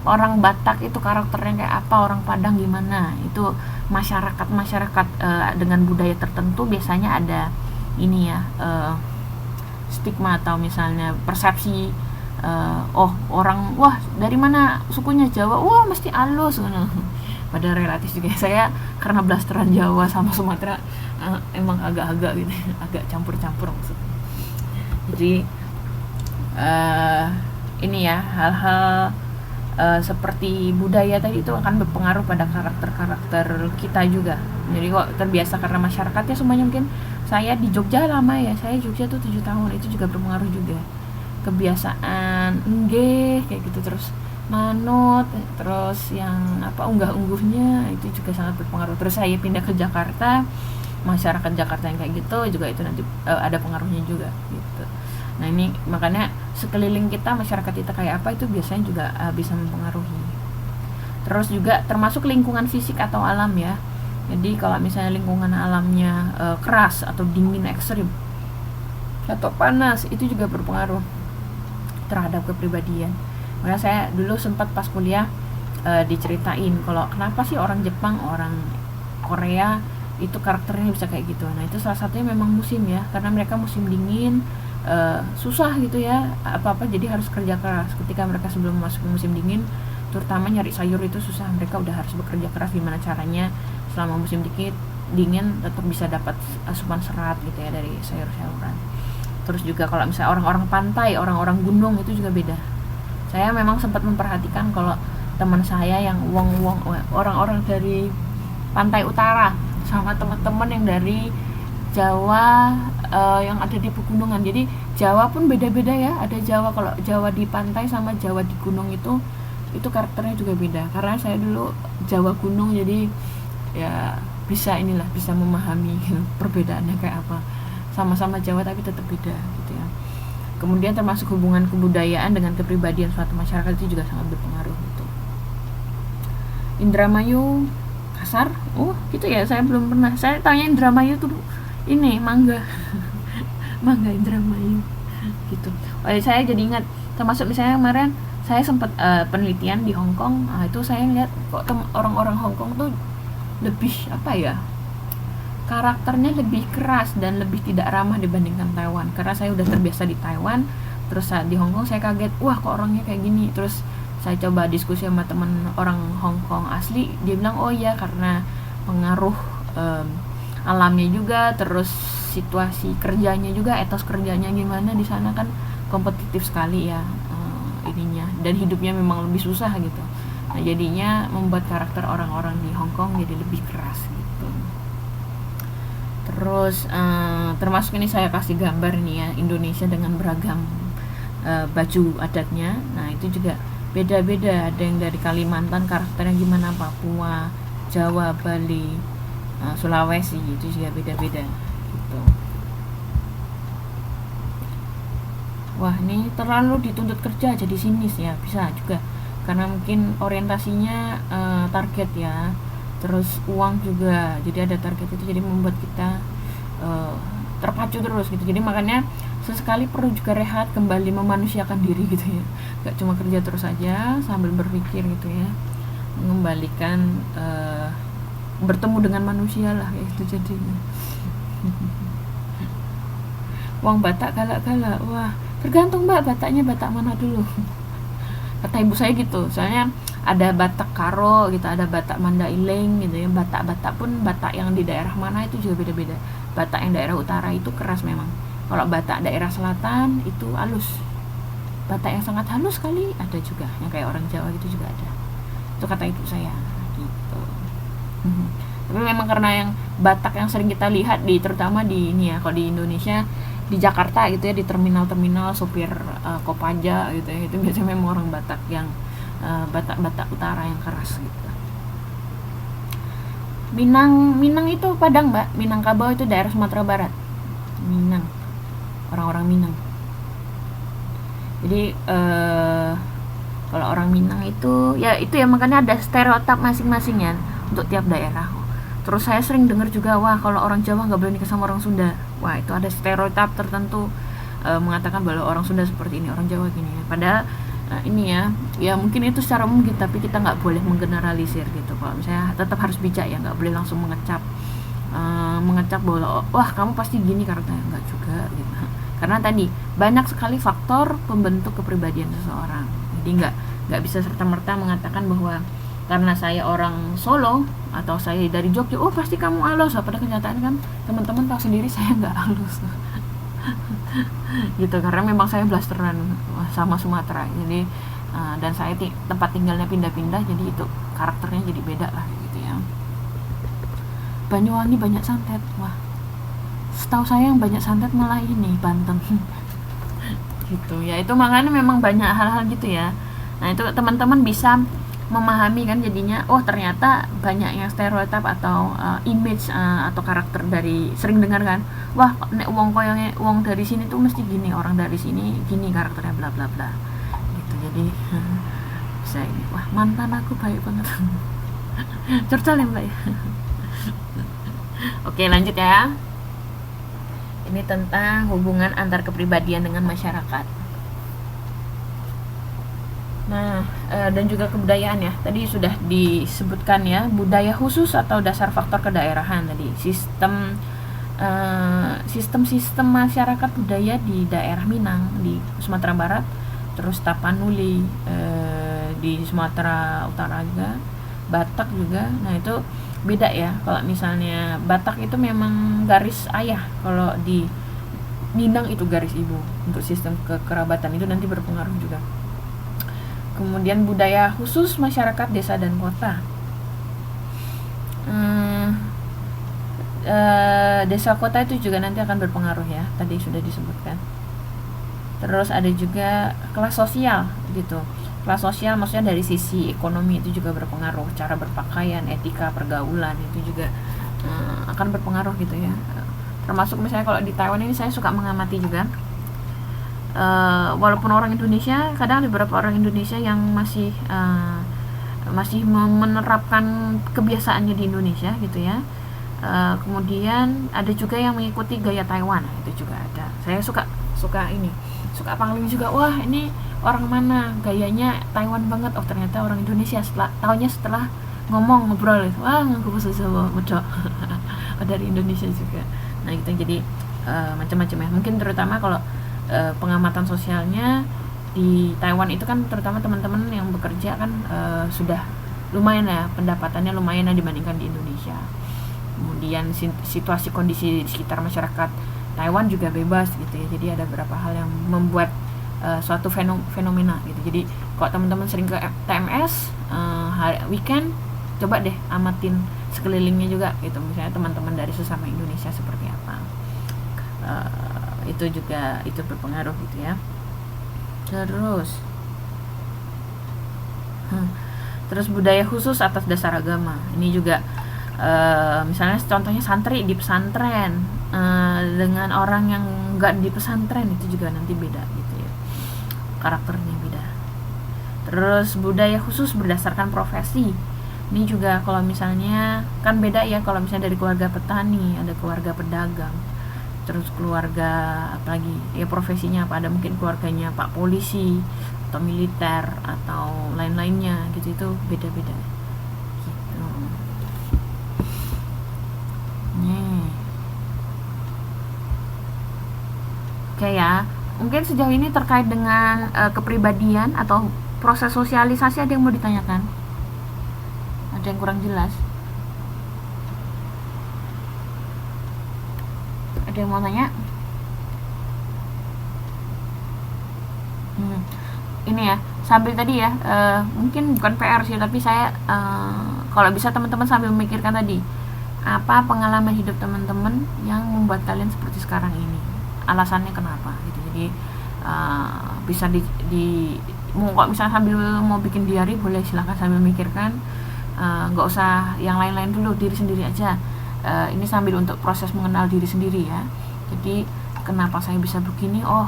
orang Batak itu karakternya kayak apa, orang Padang gimana. Itu masyarakat dengan budaya tertentu biasanya ada ini ya, stigma atau misalnya persepsi, oh orang, wah dari mana sukunya Jawa, wah mesti halus. Pada relatif juga saya karena blasteran Jawa sama Sumatera, emang agak-agak gitu, agak campur-campur maksudnya. Jadi ini ya, hal-hal seperti budaya tadi itu akan berpengaruh pada karakter kita juga. Jadi kok terbiasa karena masyarakatnya semuanya, mungkin saya di Jogja lama ya, saya Jogja tuh 7 tahun, itu juga berpengaruh juga. Kebiasaan enggeh kayak gitu, terus manut, terus yang unggah-ungguhnya itu juga sangat berpengaruh. Terus saya pindah ke Jakarta, masyarakat Jakarta yang kayak gitu juga itu nanti ada pengaruhnya juga gitu. Nah ini makanya sekeliling kita, masyarakat kita kayak apa itu biasanya juga bisa mempengaruhi. Terus juga termasuk lingkungan fisik atau alam ya. Jadi kalau misalnya lingkungan alamnya keras atau dingin ekstrim atau panas, itu juga berpengaruh terhadap kepribadian. Makanya saya dulu sempat pas kuliah diceritain kalau kenapa sih orang Jepang, orang Korea itu karakternya bisa kayak gitu. Nah itu salah satunya memang musim ya, karena mereka musim dingin susah gitu ya, apa-apa jadi harus kerja keras. Ketika mereka sebelum masuk musim dingin, terutama nyari sayur itu susah, mereka udah harus bekerja keras gimana caranya selama musim dingin tetap bisa dapat asupan serat gitu ya dari sayur-sayuran. Terus juga kalau misalnya orang-orang pantai, orang-orang gunung itu juga beda. Saya memang sempat memperhatikan kalau teman saya yang orang-orang dari pantai utara sama teman-teman yang dari Jawa yang ada di pegunungan. Jadi Jawa pun beda-beda ya, ada Jawa, kalau Jawa di pantai sama Jawa di gunung itu karakternya juga beda. Karena saya dulu Jawa gunung, jadi ya bisa memahami gitu, perbedaannya kayak apa. Sama-sama Jawa tapi tetap beda gitu ya. Kemudian termasuk hubungan kebudayaan dengan kepribadian suatu masyarakat itu juga sangat berpengaruh gitu. Indramayu kasar, gitu ya, saya belum pernah. Saya tanya Indramayu tuh ini mangga mangga Indramayu gitu. Saya jadi ingat, termasuk misalnya kemarin saya sempat penelitian di Hong Kong. Itu saya lihat kok orang-orang Hong Kong tuh lebih karakternya lebih keras dan lebih tidak ramah dibandingkan Taiwan. Karena saya udah terbiasa di Taiwan, terus saat di Hong Kong saya kaget, wah kok orangnya kayak gini. Terus saya coba diskusi sama teman orang Hong Kong asli, dia bilang oh iya karena pengaruh alamnya juga, terus situasi kerjanya juga, etos kerjanya gimana di sana kan kompetitif sekali ya ininya, dan hidupnya memang lebih susah gitu. Nah jadinya membuat karakter orang-orang di Hong Kong jadi lebih keras gitu. Terus termasuk ini saya kasih gambar nih ya, Indonesia dengan beragam baju adatnya. Nah itu juga beda-beda, ada yang dari Kalimantan karakternya gimana, Papua, Jawa, Bali, Sulawesi, itu juga beda-beda gitu. Wah ini terlalu dituntut kerja jadi sinis ya, bisa juga karena mungkin orientasinya target ya, terus uang juga, jadi ada target itu, jadi membuat kita terpacu terus gitu. Jadi makanya sesekali perlu juga rehat, kembali memanusiakan diri gitu ya, gak cuma kerja terus aja sambil berpikir gitu ya, mengembalikan bertemu dengan manusia lah kayak gitu jadinya. Uang Batak galak-galak, wah tergantung mbak, Bataknya Batak mana dulu, kata ibu saya gitu. Soalnya ada Batak Karo gitu, ada Batak Mandailing gitu ya. Batak pun Batak yang di daerah mana itu juga beda-beda. Batak yang daerah utara itu keras memang, kalau Batak daerah selatan itu halus. Batak yang sangat halus sekali ada juga, yang kayak orang Jawa gitu juga ada. Itu kata ibu saya gitu. Tapi memang karena yang Batak yang sering kita lihat terutama di ini ya, kalau di Indonesia di Jakarta gitu ya, di terminal-terminal sopir Kopaja gitu ya, itu biasanya memang orang Batak yang Batak utara yang keras gitu. Minang itu Padang mbak, Minangkabau itu daerah Sumatera Barat. Minang, orang-orang Minang. Jadi kalau orang Minang itu ya makanya ada stereotip masing-masing ya untuk tiap daerah. Terus saya sering dengar juga, wah kalau orang Jawa nggak boleh nikah sama orang Sunda. Wah itu ada stereotip tertentu mengatakan bahwa orang Sunda seperti ini, orang Jawa gini. Padahal ini ya mungkin itu secara umum gitu, tapi kita nggak boleh menggeneralisir gitu. Kalau misalnya tetap harus bijak ya, nggak boleh langsung mengecap bahwa wah kamu pasti gini karakternya, nggak juga gitu. Karena tadi banyak sekali faktor pembentuk kepribadian seseorang, jadi nggak bisa serta merta mengatakan bahwa karena saya orang Solo atau saya dari Jogja, oh pasti kamu halus. Pada kenyataan kan teman-teman tahu sendiri saya nggak halus gitu, karena memang saya blasteran sama Sumatera, jadi dan saya tempat tinggalnya pindah-pindah, jadi itu karakternya jadi beda lah gitu ya. Banyuwangi banyak santet, wah setahu saya yang banyak santet malah ini Banten gitu ya. Itu makanya memang banyak hal-hal gitu ya. Nah itu teman-teman bisa memahami kan, jadinya oh ternyata banyak yang stereotip atau image atau karakter dari sering dengar kan, wah nek wong koyonge wong dari sini tuh mesti gini, orang dari sini gini karakternya bla bla bla gitu. Jadi bisa ini, wah mantan aku baik banget curcol ya mbak ya. Oke lanjut ya, ini tentang hubungan antar kepribadian dengan masyarakat. Nah, dan juga kebudayaan ya. Tadi sudah disebutkan ya, budaya khusus atau dasar faktor kedaerahan tadi. Sistem masyarakat budaya di daerah Minang di Sumatera Barat, terus Tapanuli di Sumatera Utara juga, Batak juga. Nah, itu beda ya. Kalau misalnya Batak itu memang garis ayah, kalau di Minang itu garis ibu. Untuk sistem kekerabatan itu nanti berpengaruh juga. Kemudian budaya khusus masyarakat desa dan kota. Desa kota itu juga nanti akan berpengaruh ya, tadi sudah disebutkan. Terus ada juga kelas sosial gitu. Kelas sosial maksudnya dari sisi ekonomi itu juga berpengaruh, cara berpakaian, etika pergaulan itu juga akan berpengaruh gitu ya. Termasuk misalnya kalau di Taiwan ini saya suka mengamati juga. Walaupun orang Indonesia, kadang ada beberapa orang Indonesia yang masih menerapkan kebiasaannya di Indonesia gitu ya. Kemudian ada juga yang mengikuti gaya Taiwan, itu juga ada. Saya suka pangling juga, wah ini orang mana gayanya Taiwan banget, oh ternyata orang Indonesia. Setelah ngobrol, wah ngaku bahasa Jawa medok dari Indonesia juga. Nah gitu, jadi macam-macam ya. Mungkin terutama kalau pengamatan sosialnya di Taiwan itu kan, terutama teman-teman yang bekerja kan sudah lumayan ya, pendapatannya lumayan ya dibandingkan di Indonesia. Kemudian situasi kondisi di sekitar masyarakat Taiwan juga bebas gitu ya, jadi ada beberapa hal yang membuat suatu fenomena gitu. Jadi kalau teman-teman sering ke TMS hari weekend, coba deh amatin sekelilingnya juga gitu, misalnya teman-teman dari sesama Indonesia seperti apa. Itu juga itu berpengaruh gitu ya. Terus budaya khusus atas dasar agama, ini juga misalnya contohnya santri di pesantren dengan orang yang nggak di pesantren, itu juga nanti beda gitu ya, karakternya beda. Terus budaya khusus berdasarkan profesi, ini juga kalau misalnya kan beda ya, kalau misalnya dari keluarga petani, ada keluarga pedagang, terus keluarga apalagi ya profesinya apa, ada mungkin keluarganya pak polisi atau militer atau lain-lainnya gitu, itu beda-beda gitu. Oke ya, mungkin sejauh ini terkait dengan kepribadian atau proses sosialisasi, ada yang mau ditanyakan? Ada yang kurang jelas? Ada yang mau tanya? Ini ya, sambil tadi ya, mungkin bukan PR sih, tapi saya kalau bisa teman-teman sambil memikirkan tadi, apa pengalaman hidup teman-teman yang membuat kalian seperti sekarang ini, alasannya kenapa gitu. Jadi bisa mau kok misalnya sambil mau bikin diary boleh, silahkan sambil memikirkan, nggak usah yang lain-lain dulu, diri sendiri aja. Ini sambil untuk proses mengenal diri sendiri ya. Jadi kenapa saya bisa begini, oh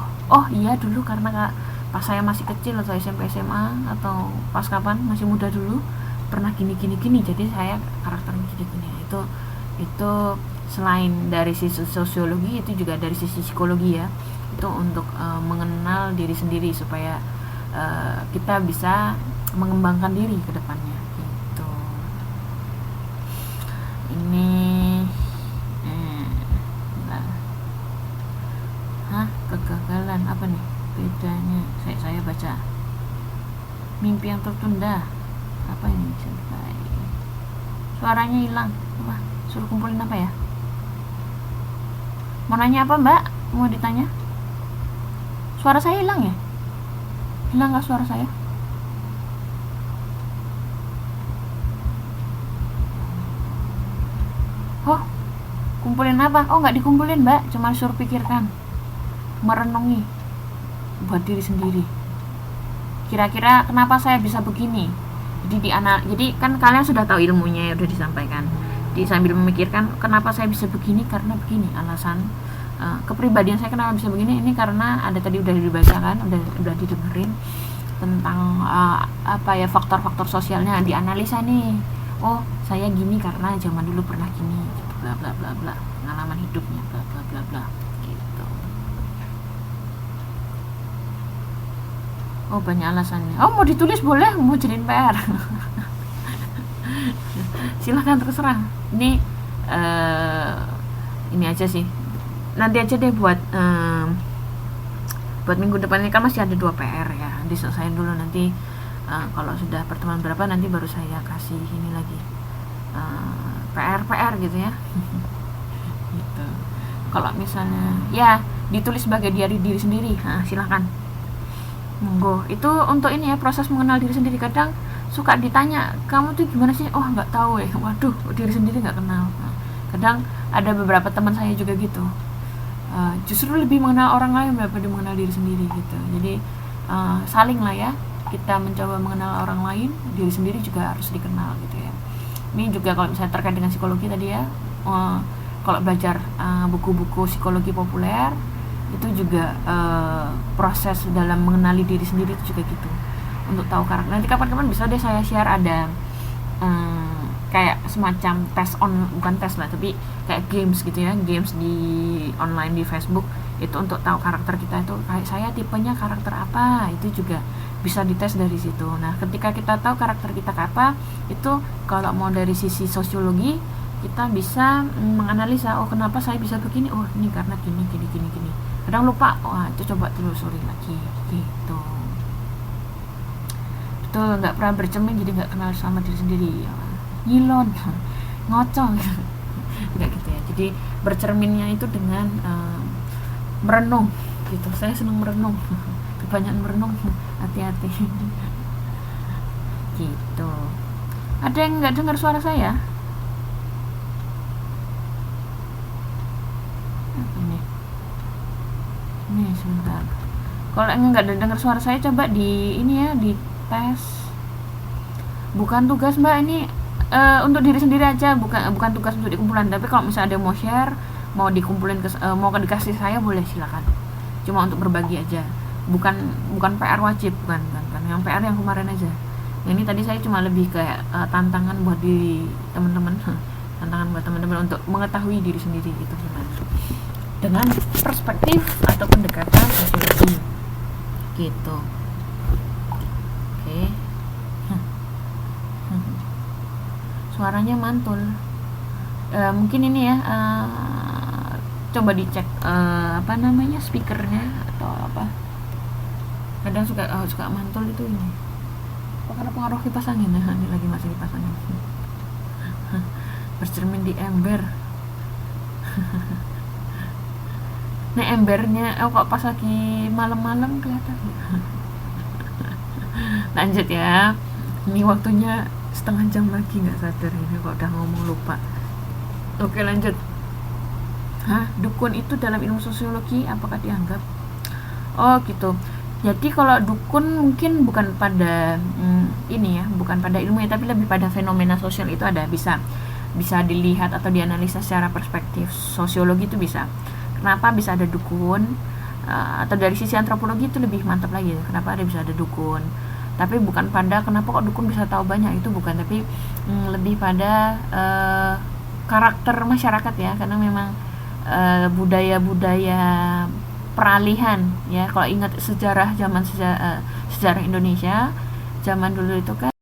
iya dulu karena pas saya masih kecil atau SMP SMA atau pas kapan masih muda dulu pernah gini, jadi saya karakternya gini. Itu selain dari sisi sosiologi, itu juga dari sisi psikologi ya, itu untuk mengenal diri sendiri supaya kita bisa mengembangkan diri ke depannya gitu. Ini kegagalan apa nih bedanya? Saya baca mimpi yang tertunda apa ini? Suaranya hilang. Apa? Suruh kumpulin apa ya? Mau nanya apa mbak? Mau ditanya? Suara saya hilang ya? Hilang gak suara saya? Oh, kumpulin apa? Oh nggak dikumpulin mbak, cuma suruh pikirkan, merenungi buat diri sendiri. Kira-kira kenapa saya bisa begini? Jadi kan kalian sudah tahu ilmunya, ya udah disampaikan. Sambil memikirkan kenapa saya bisa begini, karena begini alasan kepribadian saya kenapa bisa begini. Ini karena ada tadi udah dibacakan, udah didengerin tentang faktor-faktor sosialnya, dianalisa nih. Oh saya gini karena zaman dulu pernah gini, bla bla bla bla, pengalaman hidupnya bla bla bla bla gitu. Oh banyak alasannya. Oh mau ditulis boleh, mau jadiin PR. Silahkan terserah. Ini aja sih. Nanti aja deh buat minggu depan ini kan masih ada 2 PR ya. Diselesain dulu nanti. Kalau sudah pertemuan berapa nanti baru saya kasih ini lagi PR gitu ya. Gitu. Kalau misalnya ya ditulis sebagai diary diri sendiri, silahkan. Monggo. Itu untuk ini ya, proses mengenal diri sendiri. Kadang suka ditanya, kamu tuh gimana sih? Oh nggak tahu ya. Waduh, diri sendiri nggak kenal. Kadang ada beberapa teman saya juga gitu. Justru lebih mengenal orang lain daripada mengenal diri sendiri gitu. Jadi saling lah ya. Kita mencoba mengenal orang lain, diri sendiri juga harus dikenal gitu ya. Ini juga kalau misalnya terkait dengan psikologi tadi ya, kalau belajar buku-buku psikologi populer itu juga proses dalam mengenali diri sendiri itu juga gitu, untuk tahu karakter. Nanti kapan-kapan bisa deh saya share, ada kayak semacam bukan tes lah, tapi kayak games gitu ya, games di online di Facebook itu untuk tahu karakter kita itu, kayak saya tipenya karakter apa, itu juga bisa dites dari situ. Nah ketika kita tahu karakter kita apa, itu kalau mau dari sisi sosiologi kita bisa menganalisa, oh kenapa saya bisa begini, oh ini karena gini. Kadang lupa, itu coba telusuri lagi gitu. Betul, nggak pernah bercermin jadi nggak kenal sama diri sendiri, ngilon, ngocong nggak gitu ya. Jadi bercerminnya itu dengan merenung gitu. Saya senang merenung. Kebanyakan merenung, hati-hati. Gitu. Ada yang nggak dengar suara saya? Ini sebentar. Kalau nggak dengar suara saya, coba di ini ya, di tes. Bukan tugas mbak, ini untuk diri sendiri aja, bukan tugas untuk dikumpulan. Tapi kalau misalnya ada yang mau share, mau dikumpulin mau dikasih saya, boleh silakan. Cuma untuk berbagi aja. Bukan PR wajib, bukan. Yang PR yang kemarin aja. Yang ini tadi saya cuma lebih kayak tantangan buat diri teman-teman. Tantangan buat teman-teman untuk mengetahui diri sendiri itu gimana. Dengan perspektif atau pendekatan sosiologi. Gitu. Oke. Suaranya mantul. Mungkin ini ya, coba dicek speakernya atau apa. Kadang suka mantul itu ini. Karena pengaruh kipas angin ya, ini lagi masih kipas angin. Bercermin di ember. Nah embernya, kok pas lagi malam-malam kelihatan. Lanjut ya. Ini waktunya setengah jam lagi, nggak sadar ini kok udah ngomong lupa. Oke lanjut. Dukun itu dalam ilmu sosiologi apakah dianggap? Oh gitu. Jadi kalau dukun mungkin bukan pada bukan pada ilmunya, tapi lebih pada fenomena sosial itu ada, bisa dilihat atau dianalisa secara perspektif sosiologi itu bisa. Kenapa bisa ada dukun? Atau dari sisi antropologi itu lebih mantap lagi. Kenapa bisa ada dukun? Tapi bukan pada kenapa kok dukun bisa tahu banyak, itu bukan, tapi lebih pada karakter masyarakat ya, karena memang budaya-budaya peralihan ya. Kalau ingat sejarah sejarah Indonesia zaman dulu itu kan